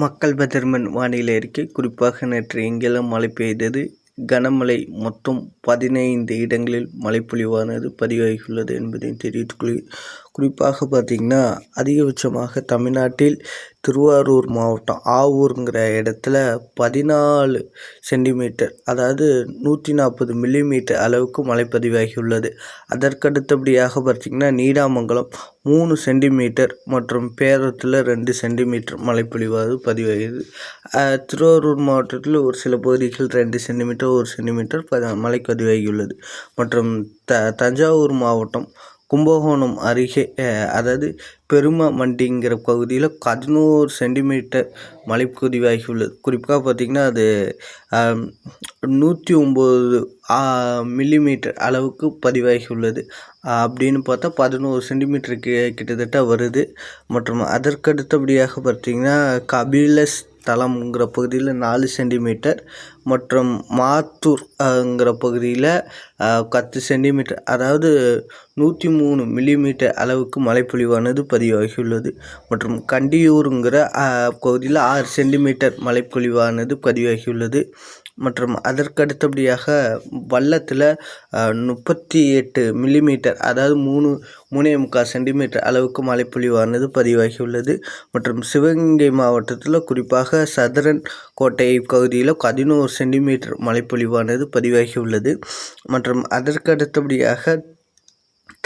மக்கள் பெதர்மன் வானிலை அறிக்கை. குறிப்பாக நேற்று எங்கெல்லாம் மழை பெய்தது, கனமழை மொத்தம் 15 இடங்களில் மழைப்பொழிவானது பதிவாகியுள்ளது என்பதையும் தெரிவித்துக்கொள்கிறேன். குறிப்பாக பார்த்திங்கன்னா அதிகபட்சமாக தமிழ்நாட்டில் திருவாரூர் மாவட்டம் ஆவூருங்கிற இடத்துல 14 சென்டிமீட்டர், அதாவது 140 மில்லிமீட்டர் அளவுக்கு மழை பதிவாகியுள்ளது. அதற்கடுத்தபடியாக பார்த்திங்கன்னா நீடாமங்கலம் 3 சென்டிமீட்டர் மற்றும் பேரத்தில் 2 சென்டிமீட்டர் மழைப்பொழிவாக பதிவாகிறது. திருவாரூர் மாவட்டத்தில் ஒரு சில பகுதிகள் 2 சென்டிமீட்டர் 1 சென்டிமீட்டர் மழை பதிவாகியுள்ளது. மற்றும் தஞ்சாவூர் மாவட்டம் கும்பகோணம் அருகே, அதாவது பெருமமண்டிங்கிற பகுதியில் 11 சென்டிமீட்டர் மழை பதிவாகியுள்ளது. குறிப்பாக பார்த்திங்கன்னா அது 109 மில்லிமீட்டர் அளவுக்கு பதிவாகியுள்ளது. அப்படின்னு பார்த்தா 11 சென்டிமீட்டருக்கு கிட்டத்தட்ட வருது. மற்றும் அதற்கடுத்தபடியாக பார்த்திங்கன்னா கபிலஸ் தலம்ங்கிற பகுதியில் 4 சென்டிமீட்டர் மற்றும் மாத்தூர்ங்கிற பகுதியில் 10 சென்டிமீட்டர், அதாவது 103 மில்லிமீட்டர் அளவுக்கு மழைப்பொழிவானது பதிவாகியுள்ளது. மற்றும் கண்டியூருங்கிற பகுதியில் 6 சென்டிமீட்டர் மழைப்பொழிவானது பதிவாகியுள்ளது. மற்றும் அதற்கடுத்தபடியாக வல்லத்தில் 38 மில்லிமீட்டர், அதாவது 3.25 சென்டிமீட்டர் அளவுக்கு மழைப்பொழிவானது பதிவாகியுள்ளது. மற்றும் சிவகங்கை மாவட்டத்தில் குறிப்பாக சதுரன் கோட்டை பகுதியில் 11 சென்டிமீட்டர் மழைப்பொழிவானது பதிவாகியுள்ளது. மற்றும் அதற்கடுத்தபடியாக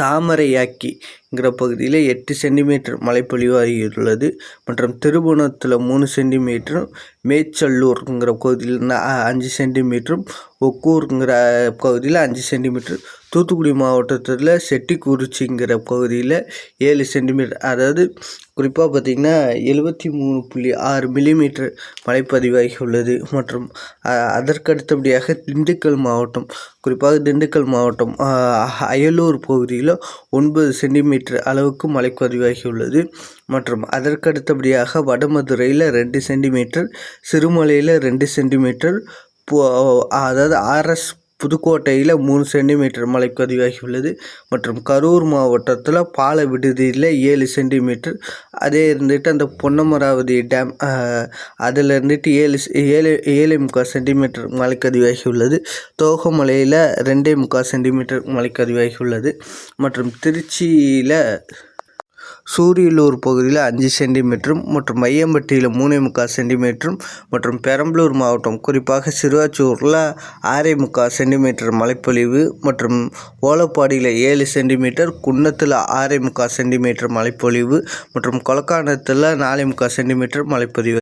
தாமரையாக்கிங்கிற பகுதியில் 8 சென்டிமீட்டர் மழைப்பொழிவாகியுள்ளது. மற்றும் திருபுவனத்தில் 3 சென்டிமீட்டரும், மேச்சல்லூருங்கிற பகுதியில் 5 சென்டிமீட்டரும், ஒக்கூருங்கிற பகுதியில் 5 சென்டிமீட்டர், தூத்துக்குடி மாவட்டத்தில் செட்டிக்குறிச்சிங்கிற பகுதியில் 7 சென்டிமீட்டர், அதாவது குறிப்பாக பார்த்திங்கன்னா 73.6 மில்லிமீட்டர் மழை பதிவாகியுள்ளது. மற்றும் அதற்கடுத்தபடியாக திண்டுக்கல் மாவட்டம், குறிப்பாக திண்டுக்கல் மாவட்டம் அயலூர் பகுதியில் 9 சென்டிமீட்டர் அளவுக்கு மழை பதிவாகியுள்ளது. மற்றும் அதற்கடுத்தபடியாக வடமதுரையில் 2 சென்டிமீட்டர், சிறுமலையில் 2 சென்டிமீட்டர், அதாவது ஆர்எஸ் புதுக்கோட்டையில் 3 சென்டிமீட்டர் மழை பதிவாகியுள்ளது. மற்றும் கரூர் மாவட்டத்தில் பால விடுதியில் 7 சென்டிமீட்டர், அதே இருந்துட்டு அந்த பொன்னமராவதி டேம் அதில் இருந்துட்டு 7.25 சென்டிமீட்டர் மழை பதிவாகியுள்ளது. தோகமலையில் 2.25 சென்டிமீட்டர் மழை பதிவாகியுள்ளது. மற்றும் திருச்சியில் சூரியலூர் பகுதியில் 5 சென்டிமீட்டரும் மற்றும் மையம்பட்டியில் 3.25 சென்டிமீட்டரும் மற்றும் பெரம்பலூர் மாவட்டம் குறிப்பாக சிறுவாச்சூரில் 6.25 சென்டிமீட்டர் மழைப்பொழிவு மற்றும் ஓலப்பாடியில் 7 சென்டிமீட்டர், குன்னத்தில் 6.25 சென்டிமீட்டர் மழைப்பொழிவு மற்றும் கொலக்கானத்தில் 4.25 சென்டிமீட்டர் மழைப்பொழிவு.